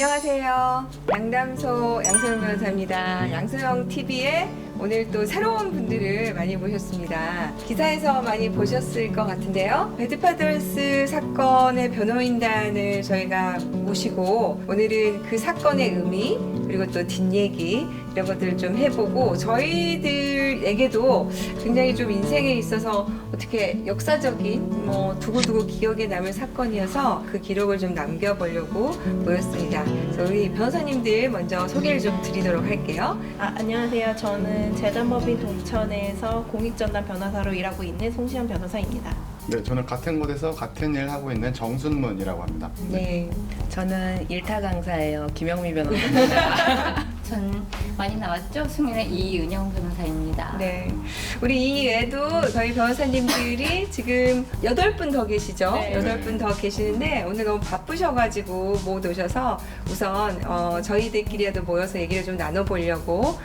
안녕하세요. 양담소 양소영 변호사입니다. 양소영 TV에 오늘 또 새로운 분들을 많이 모셨습니다. 기사에서 많이 보셨을 것 같은데요. 배드파더스 사건의 변호인단을 저희가 모시고 오늘은 그 사건의 의미 그리고 또 뒷얘기 이런 것들을 좀 해보고 저희들에게도 굉장히 좀 인생에 있어서 어떻게 역사적인 두고두고 기억에 남을 사건이어서 그 기록을 좀 남겨보려고 모였습니다. 그래서 우리 변호사님들 먼저 소개를 좀 드리도록 할게요. 안녕하세요. 저는 재단법인 동천에서 공익전담 변호사로 일하고 있는 송시현 변호사입니다. 네, 저는 같은 곳에서 같은 일 하고 있는 정순문이라고 합니다. 네. 저는 일타 강사예요. 김영미 변호사입니다. 전 많이 나왔죠? 승인의 이은영 변호사입니다. 네. 우리 이 외에도 저희 변호사님들이 지금 8분 더 계시죠? 네. 8분 더 계시는데 오늘 너무 바쁘셔가지고 못 오셔서 우선 저희들끼리라도 모여서 얘기를 좀 나눠보려고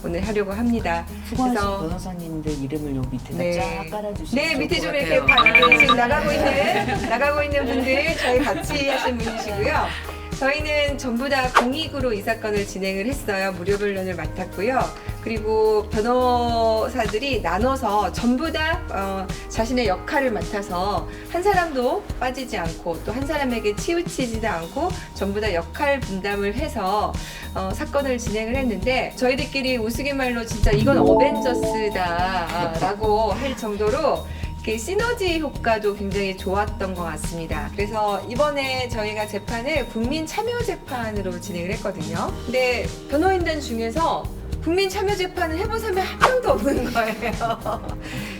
오늘 하려고 합니다. 수고하신 그래서 변호사님들 이름을 요 밑에다 네. 쫙 깔아주시면 네, 밑에 좀 좋을 것 이렇게 같아요. 지금 나가고 있는 분들 저희 같이 하신 분이시고요. 저희는 전부 다 공익으로 이 사건을 진행을 했어요. 무료 변론을 맡았고요. 그리고 변호사들이 나눠서 전부 다 자신의 역할을 맡아서 한 사람도 빠지지 않고 또 한 사람에게 치우치지도 않고 전부 다 역할 분담을 해서 사건을 진행을 했는데 저희들끼리 우스갯말로 진짜 이건 어벤져스다라고 할 정도로 그 시너지 효과도 굉장히 좋았던 것 같습니다. 그래서 이번에 저희가 재판을 국민 참여 재판으로 진행을 했거든요. 근데 변호인단 중에서 국민 참여 재판을 해본 사람이 한 명도 없는 거예요.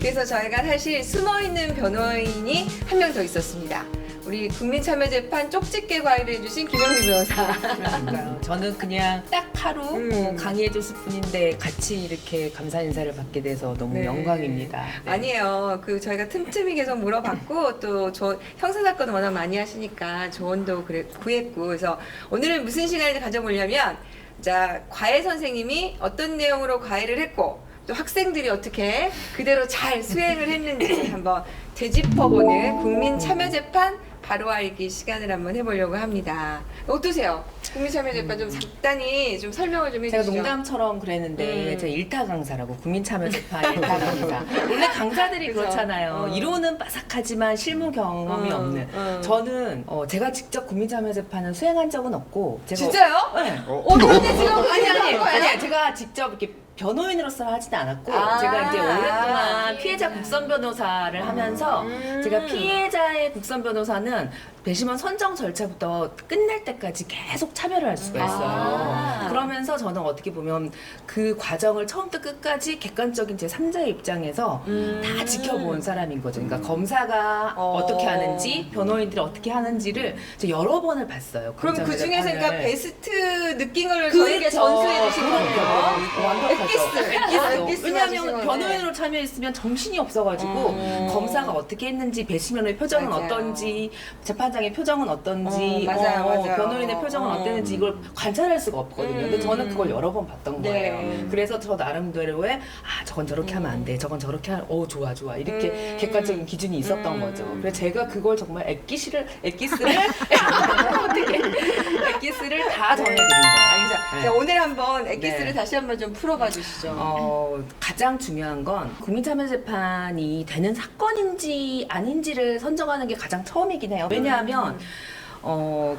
그래서 저희가 사실 숨어있는 변호인이 한 명 더 있었습니다. 우리 국민참여재판 쪽집게 과외를 해주신 김영미 변호사. 그러니까요. 저는 그냥 딱 하루 강의해줬을 뿐인데 같이 이렇게 감사 인사를 받게 돼서 너무 네. 영광입니다. 네. 아니에요. 그 저희가 틈틈이 계속 물어봤고 또 저 형사사건 워낙 많이 하시니까 조언도 구했고 그래서 오늘은 무슨 시간을 가져보려면 자 과외 선생님이 어떤 내용으로 과외를 했고 또 학생들이 어떻게 그대로 잘 수행을 했는지 한번 되짚어보는 국민참여재판 바로 알기 시간을 한번 해보려고 합니다. 어떠세요? 국민참여재판 좀 간단히 좀 설명을 좀 해주시죠. 제가 농담처럼 그랬는데 제가 일타 강사라고 국민참여재판 일타 강사. 원래 강사들이 그죠? 그렇잖아요. 이론은 빠삭하지만 실무 경험이 없는. 저는 제가 직접 국민참여재판을 수행한 적은 없고 제가 진짜요? 네. 근데 지금 아니 제가 직접 이렇게 변호인으로서 하지는 않았고 제가 이제 오랫동안 피해자 국선 변호사를 하면서 제가 피해자의 국선 변호사는 배심원 선정 절차부터 끝날 때까지 계속 참여를 할 수가 있어요. 그러면서 저는 어떻게 보면 그 과정을 처음부터 끝까지 객관적인 제 3자의 입장에서 다 지켜본 사람인 거죠. 그러니까 검사가 어떻게 하는지 변호인들이 어떻게 하는지를 제가 여러 번을 봤어요. 그럼 그 중에서 그러니까 재판을. 베스트 느낀 걸 그렇죠. 저에게 전수해 주신 거예요. 완벽하죠. 엑기스 왜냐하면 맞으신 변호인으로 참여했으면 정신이 없어가지고 검사가 어떻게 했는지 배심원의 표정은 맞아요. 어떤지 재판장의 표정은 어떤지 맞아요. 변호인의 표정은 어땠는지 이걸 관찰할 수가 없거든요. 근데 저는 그걸 여러 번 봤던 거예요. 네. 그래서 저 나름대로의 저건 저렇게 하면 안 돼. 저건 저렇게 하면 좋아 이렇게 객관적인 기준이 있었던 거죠. 그래서 제가 그걸 정말 엑기스를 어떻게 엑기스를 다 정해드린 거예요. 알겠죠. 네. 자, 오늘 한번 엑기스를 네. 다시 한번 좀 풀어봐 주시죠. 가장 중요한 건 국민참여재판이 되는 사건인지 아닌지를 선정하는 게 가장 처음이긴 해요. 왜냐하면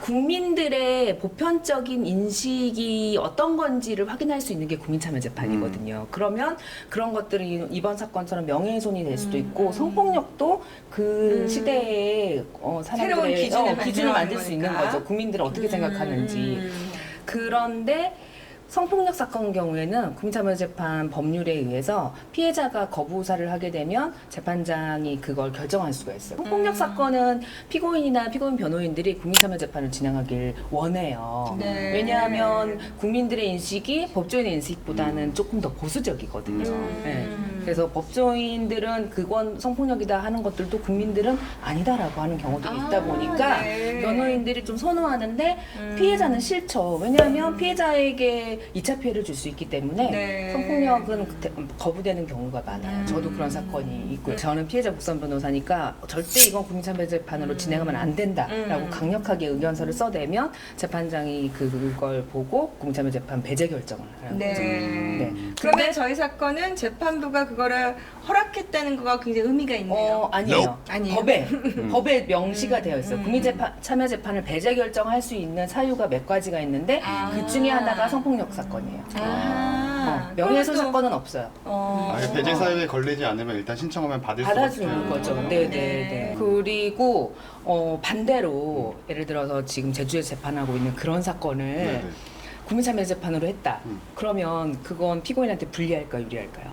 국민들의 보편적인 인식이 어떤 건지를 확인할 수 있는 게 국민참여재판이거든요. 그러면 그런 것들이 이번 사건처럼 명예훼손이 될 수도 있고 성폭력도 그 시대에 사람들의 새로운 기준을 만들 수 있는 거니까. 거죠. 국민들은 어떻게 생각하는지. 그런데 성폭력 사건 경우에는 국민참여재판 법률에 의해서 피해자가 거부사를 하게 되면 재판장이 그걸 결정할 수가 있어요. 성폭력 사건은 피고인이나 피고인 변호인들이 국민참여재판을 진행하길 원해요. 네. 왜냐하면 국민들의 인식이 법조인의 인식보다는 조금 더 보수적이거든요. 네. 그래서 법조인들은 그건 성폭력이다 하는 것들도 국민들은 아니다라고 하는 경우들이 있다 보니까 네. 변호인들이 좀 선호하는데 피해자는 싫죠. 왜냐하면 피해자에게 2차 피해를 줄 수 있기 때문에 네. 성폭력은 거부되는 경우가 많아요. 저도 그런 사건이 있고요. 저는 피해자 국선 변호사니까 절대 이건 국민참여재판으로 진행하면 안 된다라고 강력하게 의견서를 써내면 재판장이 그걸 보고 국민참여재판 배제 결정을 하는 네. 거죠. 네. 그러면 저희 사건은 재판부가 그거를 허락했다는 거가 굉장히 의미가 있네요. 아니에요. 아니에요? 법에 명시가 되어 있어요. 국민참여재판을 배제 결정할 수 있는 사유가 몇 가지가 있는데 그 중에 하나가 성폭력 사건이에요. 명예훼손 그러면 또- 사건은 없어요. 배제 사유에 걸리지 않으면 일단 신청하면 받을 수가 받아주는 없죠. 거죠. 네. 네네네. 그리고 반대로 예를 들어서 지금 제주에 재판하고 있는 그런 사건을 네네. 국민참여재판으로 했다. 음. 그러면 그건 피고인한테 불리할까요, 유리할까요?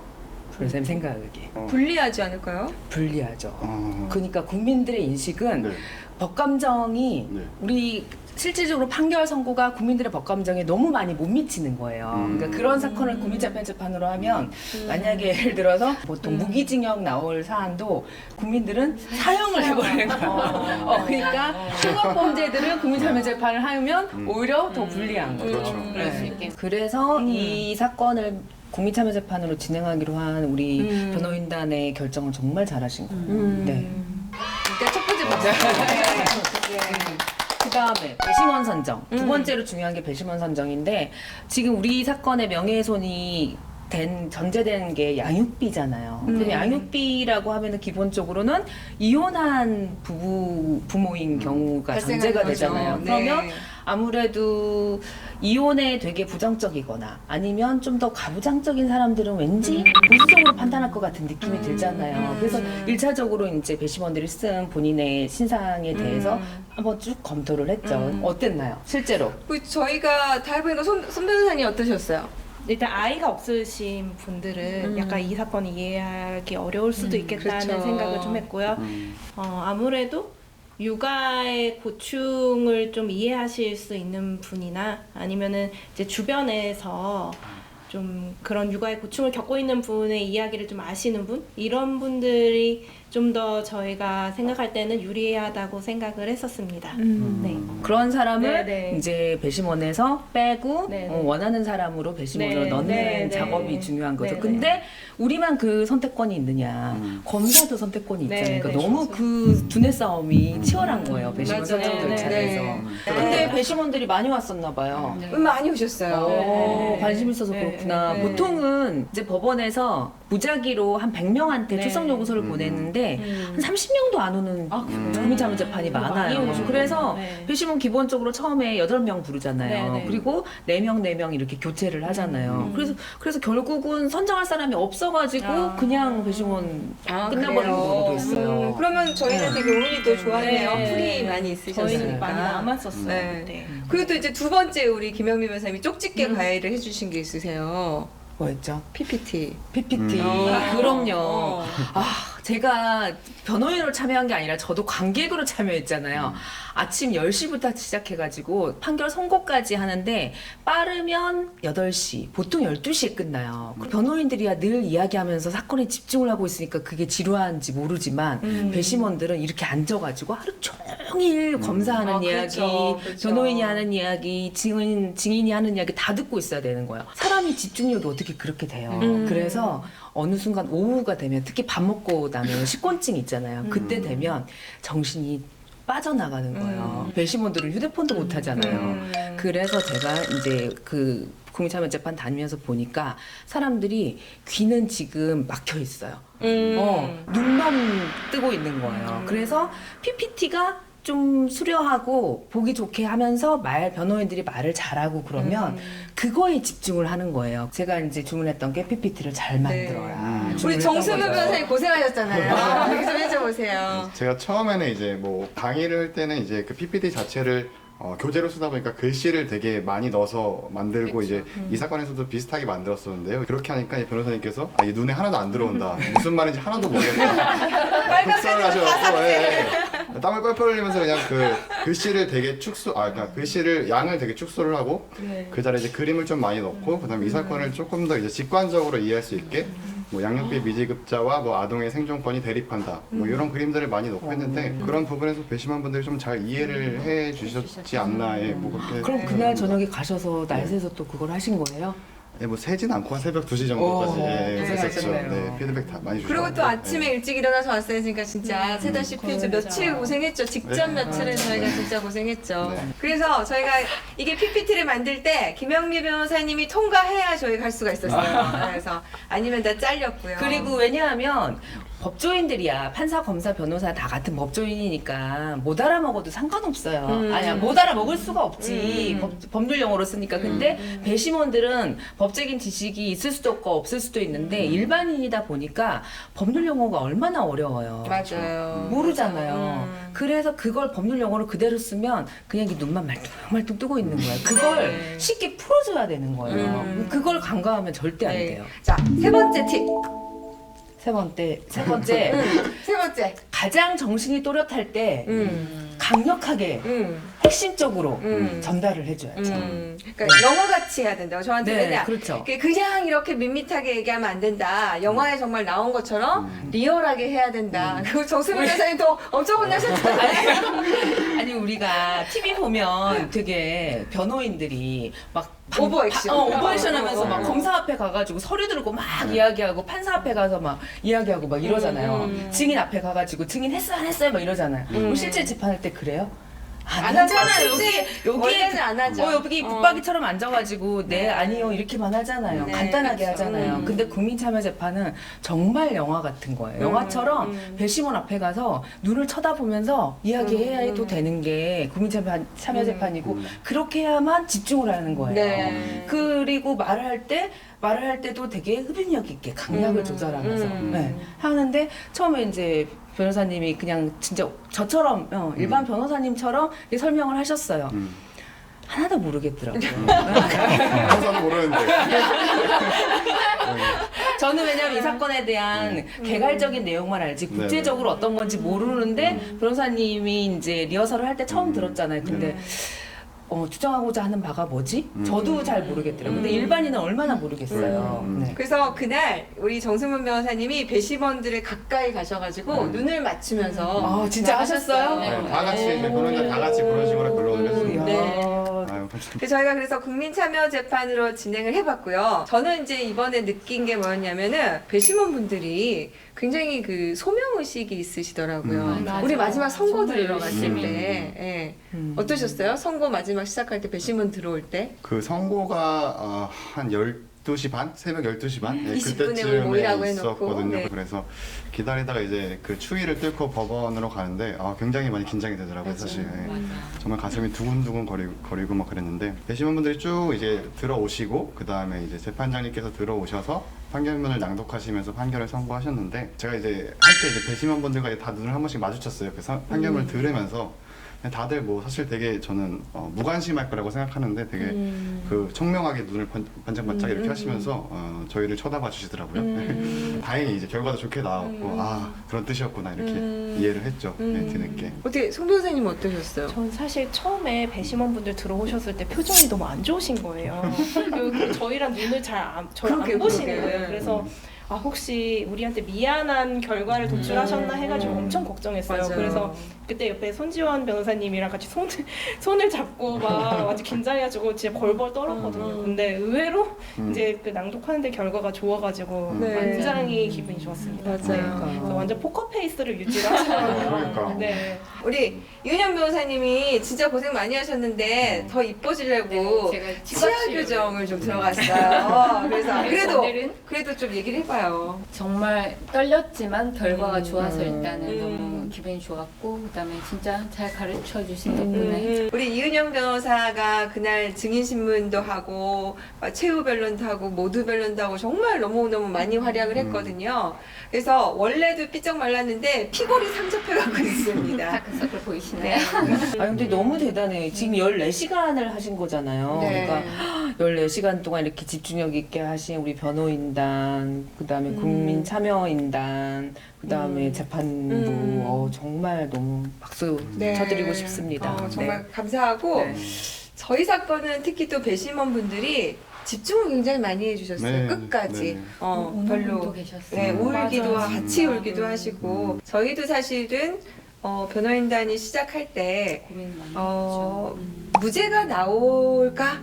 선생님 생각에 불리하지 않을까요? 불리하죠. 어. 그러니까 국민들의 인식은 네. 법감정이 네. 우리 실질적으로 판결 선고가 국민들의 법감정에 너무 많이 못 미치는 거예요. 그러니까 그런 사건을 국민재판으로 하면 만약에 예를 들어서 보통 무기징역 나올 사안도 국민들은 사형을 해버리는 거예요. 그러니까 흉악범죄들은 국민참여재판을 하면 오히려 더 불리한 거죠. 그렇죠. 그럴 수 있겠 그래서 이 사건을 국민참여재판으로 진행하기로 한 우리 변호인단의 결정은 정말 잘하신 거예요. 네. 일단 첫 번째 박수. 그 다음에 배심원 선정. 두 번째로 중요한 게 배심원 선정인데 지금 우리 사건의 명예훼손이 전제된 게 양육비잖아요. 그럼 양육비라고 하면은 기본적으로는 이혼한 부모인 경우가 발생하는 전제가 거죠. 되잖아요. 네. 그러면 아무래도 이혼에 되게 부정적이거나 아니면 좀 더 가부장적인 사람들은 왠지 보수적으로 판단할 것 같은 느낌이 들잖아요. 그래서 1차적으로 이제 배심원들이 쓴 본인의 신상에 대해서 한번 쭉 검토를 했죠. 어땠나요? 실제로? 저희가 다 해보니까 손 변호사님 어떠셨어요? 일단 아이가 없으신 분들은 약간 이 사건을 이해하기 어려울 수도 있겠다는 그렇죠. 생각을 좀 했고요. 음. 아무래도 육아의 고충을 좀 이해하실 수 있는 분이나 아니면은 이제 주변에서 좀 그런 육아의 고충을 겪고 있는 분의 이야기를 좀 아시는 분 이런 분들이 좀 더 저희가 생각할 때는 유리하다고 생각을 했었습니다. 네. 그런 사람을 네네. 이제 배심원에서 빼고 네네. 원하는 사람으로 배심원으로 네, 넣는 네, 작업이 네. 중요한 거죠. 네, 근데 우리만 그 선택권이 있느냐. 음. 검사도 선택권이 있잖아요. 네, 그러니까 네, 너무 그렇죠. 그 두뇌 싸움이 치열한 거예요. 배심원 맞아요. 선정 네, 절차에서. 네. 근데 배심원들이 많이 왔었나 봐요. 많이 오셨어요. 네. 관심 있어서 네, 그렇구나. 네. 보통은 이제 법원에서 무작위로 한 100명한테 네. 출석 요구서를 보냈는데 한 30명도 안 오는 국민참여재판이 많이 많아요. 오시고. 그래서 네. 배심원 기본적으로 처음에 8명 부르잖아요. 네, 네. 그리고 4명 이렇게 교체를 하잖아요. 그래서 결국은 선정할 사람이 없어가지고 그냥 배심원 끝나버리는 그래요? 경우도 있어요. 그러면 저희는 되게 운이 또 좋았네요. 네. 풀이 많이 있으셨으니까. 저희는 많이 남았었어요. 네. 네. 그리고 또 이제 두 번째 우리 김영미 변호사님이 쪽집게 가해를 해주신 게 있으세요. 뭐였죠? PPT. PPT. 어. 그럼요. 제가 변호인으로 참여한 게 아니라 저도 관객으로 참여했잖아요. 아침 10시부터 시작해가지고 판결 선고까지 하는데 빠르면 8시, 보통 12시에 끝나요. 그 변호인들이야 늘 이야기하면서 사건에 집중을 하고 있으니까 그게 지루한지 모르지만 배심원들은 이렇게 앉아가지고 하루 종일 검사하는 아, 이야기, 그렇죠, 그렇죠. 변호인이 하는 이야기, 증인이 하는 이야기 다 듣고 있어야 되는 거예요. 사람이 집중력이 어떻게 그렇게 돼요. 그래서 어느 순간 오후가 되면 특히 밥 먹고 나면 식곤증 있잖아요. 그때 되면 정신이 빠져나가는 거예요. 배심원들은 휴대폰도 못 하잖아요. 그래서 제가 이제 그 국민참여재판 다니면서 보니까 사람들이 귀는 지금 막혀 있어요. 눈만 뜨고 있는 거예요. 그래서 PPT가 좀 수려하고 보기 좋게 하면서 변호인들이 말을 잘하고 그러면 그거에 집중을 하는 거예요. 제가 이제 주문했던 게 PPT를 잘 만들어야. 우리 주문했던 정수면 거죠. 변호사님 고생하셨잖아요. 얘기 좀 해줘보세요. 제가 처음에는 이제 뭐 강의를 할 때는 이제 그 PPT 자체를 교재로 쓰다 보니까 글씨를 되게 많이 넣어서 만들고 이제 이 사건에서도 비슷하게 만들었었는데요. 그렇게 하니까 이 변호사님께서 이 눈에 하나도 안 들어온다. 무슨 말인지 하나도 모르겠다. 독서를 하셔서 땀을 뻘뻘 흘리면서 그냥 그 글씨를 되게 그러니까 글씨를 양을 되게 축소를 하고 그 자리에 이제 그림을 좀 많이 넣고 그다음에 이 사건을 조금 더 이제 직관적으로 이해할 수 있게 뭐 양육비 미지급자와 뭐 아동의 생존권이 대립한다. 뭐 이런 그림들을 많이 넣고 했는데 그런 부분에서 배심원분들이 좀 잘 이해를 해 주셨지 않나. 예, 뭐 그렇게. 그럼 그날 저녁에 가셔서 날 새서 또 그걸 하신 거예요? 예, 뭐 새진 않고 한 새벽 2시 정도까지 예, 했었죠. 고생하셨네요. 네, 피드백 다 많이 주셨고. 그리고 또 아침에 일찍 일어나서 왔어요. 그러니까 진짜 세다시피 며칠 고생했죠. 직전 네. 며칠은 저희가 진짜 고생했죠. 네. 그래서 저희가 이게 PPT를 만들 때 김영미 변호사님이 통과해야 저희 갈 수가 있었어요. 그래서 아니면 다 잘렸고요. 그리고 왜냐하면 법조인들이야 판사, 검사, 변호사 다 같은 법조인이니까 못 알아먹어도 상관없어요. 아니야 못 알아먹을 수가 없지. 법률 용어로 쓰니까. 근데 배심원들은 법적인 지식이 있을 수도 없고 없을 수도 있는데 일반인이다 보니까 법률 용어가 얼마나 어려워요. 맞아요. 모르잖아요. 그래서 그걸 법률 용어로 그대로 쓰면 그냥 이 눈만 말뚱말뚱 뜨고 있는 거야. 그걸 네. 쉽게 풀어줘야 되는 거예요. 그걸 간과하면 절대 안 네. 돼요. 자, 세 번째 팁. 세 번째 세 번째. 가장 정신이 또렷할 때 강력하게 음. 핵심적으로 음. 전달을 해줘야죠. 그러니까 영화같이 해야 된다고 저한테는. 네, 그렇죠. 그냥 이렇게 밋밋하게 얘기하면 안 된다. 영화에 정말 나온 것처럼 리얼하게 해야 된다. 그리고 정수민 변호사님도 엄청 혼나셨잖아요. 아니 우리가 TV 보면 되게 변호인들이 막 오버액션. 오버액션 하면서 막 검사 앞에 가가지고 서류 들고 막 이야기하고 판사 앞에 가서 막 이야기하고 막 이러잖아요. 증인 앞에 가가지고 증인 했어요 안 했어요 막 이러잖아요. 그럼 실제 재판할 때 그래요? 안 하잖아요. 원래는 안 하죠. 여기 붙박이처럼 앉아가지고 네 아니요 이렇게만 하잖아요. 네, 간단하게 그렇죠. 하잖아요. 근데 국민참여재판은 정말 영화 같은 거예요. 영화처럼 배심원 앞에 가서 눈을 쳐다보면서 이야기해야도 되는 게 국민참여재판이고 그렇게 해야만 집중을 하는 거예요. 네. 그리고 말할 때도 되게 흡입력 있게 강약을 조절하면서 네, 하는데 처음에 이제 변호사님이 그냥 진짜 저처럼 일반 변호사님처럼 이렇게 설명을 하셨어요. 하나도 모르겠더라고요. 저도 모르는데. 저는 왜냐면 이 사건에 대한 개괄적인 내용만 알지 구체적으로 어떤 건지 모르는데 변호사님이 이제 리허설을 할 때 처음 들었잖아요. 근데 주장하고자 하는 바가 뭐지? 저도 잘 모르겠더라고요. 근데 일반인은 얼마나 모르겠어요. 네. 그래서 그날 우리 정승문 변호사님이 배심원들을 가까이 가셔가지고 눈을 맞추면서 진짜 하셨어요? 네, 다 같이 이제 변호인들 다 같이 그런 식으로 변론을 했습니다. 네. 아유, 저희가 그래서 국민참여재판으로 진행을 해봤고요. 저는 이제 이번에 느낀 게 뭐였냐면은 배심원분들이 굉장히 그 소명의식이 있으시더라고요. 맞아요. 우리 마지막 선고 정말 들으러 갔을 열심히. 때 어떠셨어요? 선고 마지막 시작할 때 배심원 들어올 때? 그 선고가 한 12시 반? 새벽 12시 반? 네, 20분에 우리 모이라고 그때쯤에 해놓고, 있었거든요. 네. 그래서 기다리다가 이제 그 추위를 뚫고 법원으로 가는데 굉장히 많이 긴장이 되더라고요, 사실. 네. 정말 가슴이 두근두근 거리고 막 그랬는데 배심원분들이 쭉 이제 들어오시고 그 다음에 이제 재판장님께서 들어오셔서 판결문을 낭독하시면서 판결을 선고하셨는데 제가 이제 할 때 이제 배심원분들과 다 눈을 한 번씩 마주쳤어요. 그 판결문을 들으면서 다들 뭐 사실 되게 저는 무관심할 거라고 생각하는데 되게 그 청명하게 눈을 반짝반짝 이렇게 하시면서 저희를 쳐다봐 주시더라고요. 다행히 이제 결과도 좋게 나왔고 그런 뜻이었구나 이렇게 이해를 했죠. 네, 뒤늦게. 어떻게 송 변호사님은 어떠셨어요? 전 사실 처음에 배심원분들 들어오셨을 때 표정이 너무 안 좋으신 거예요. 그리고 저희랑 눈을 저를 안 그러게요, 보시는 그러게. 거예요. 그래서 혹시 우리한테 미안한 결과를 도출하셨나 해가지고 엄청 걱정했어요. 맞아요. 그래서 그때 옆에 손지원 변호사님이랑 같이 손을 잡고 막 아주 긴장해가지고 진짜 벌벌 떨었거든요. 근데 의외로 이제 그 낭독하는데 결과가 좋아가지고 네. 굉장히 기분이 좋았습니다. 맞아요. 네. 그래서 완전 포커페이스를 유지를 하시더라고요. 그러니까. 네. 우리 이은영 변호사님이 진짜 고생 많이 하셨는데 더 이뻐지려고 네, 제가 치아 치과 교정을 좀 들어갔어요. 그래서 그래서 오늘은 그래도 좀 얘기를 해봐요. 정말 떨렸지만 결과가 좋아서 일단은 음. 너무 기분이 좋았고 그다음에 진짜 잘 가르쳐 주신 덕분에 우리 이은영 변호사가 그날 증인신문도 하고 막 최후 변론도 하고 모두 변론도 하고 정말 너무너무 많이 활약을 했거든요. 그래서 원래도 삐쩍 말랐는데 피골이 상접해가고 있습니다. 다크서클 보이시나요? 근데 너무 대단해. 지금 14시간을 하신 거잖아요. 네. 그러니까 14시간 동안 이렇게 집중력 있게 하신 우리 변호인단, 그다음에 국민참여인단, 그다음에 재판부 정말 너무 박수 네. 쳐드리고 싶습니다. 정말 네. 감사하고 네. 저희 사건은 특히 또 배심원 분들이 집중을 굉장히 많이 해주셨어요. 네, 끝까지. 네, 네. 우는 별로. 분도 계셨어요. 네, 울기도 맞아요. 같이 울기도 하시고 저희도 사실은 변호인단이 시작할 때 고민 많이 어, 했죠. 무죄가 나올까?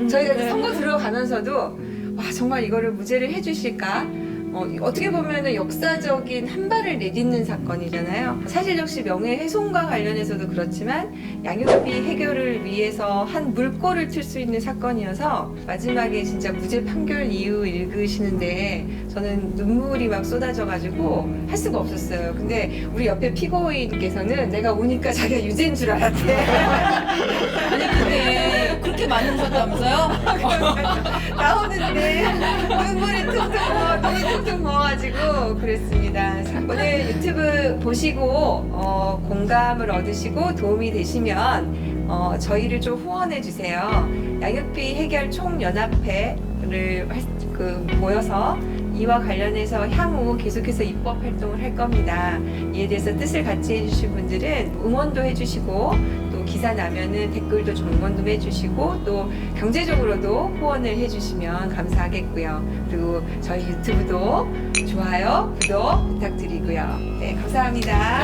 저희가 네. 선거 들어가면서도 와 정말 이거를 무죄를 해주실까? 어떻게 보면 역사적인 한 발을 내딛는 사건이잖아요. 사실 역시 명예훼손과 관련해서도 그렇지만 양육비 해결을 위해서 한 물꼬를 틀 수 있는 사건이어서 마지막에 진짜 무죄 판결 이후 읽으시는데 저는 눈물이 막 쏟아져가지고 할 수가 없었어요. 근데 우리 옆에 피고인께서는 내가 우니까 자기가 유죄인 줄 알았대. 아니 근데 그렇게 많이 우셨다면서요? 나오는데 눈물이 퉁퉁 부어, 눈이 퉁퉁 부어가지고 그랬습니다. 오늘 유튜브 보시고 공감을 얻으시고 도움이 되시면 저희를 좀 후원해 주세요. 양육비 해결 총연합회를 모여서 이와 관련해서 향후 계속해서 입법 활동을 할 겁니다. 이에 대해서 뜻을 같이 해주신 분들은 응원도 해주시고 또 기사 나면은 댓글도 좀 응원 좀 해주시고 또 경제적으로도 후원을 해주시면 감사하겠고요. 그리고 저희 유튜브도 좋아요, 구독 부탁드리고요. 네, 감사합니다.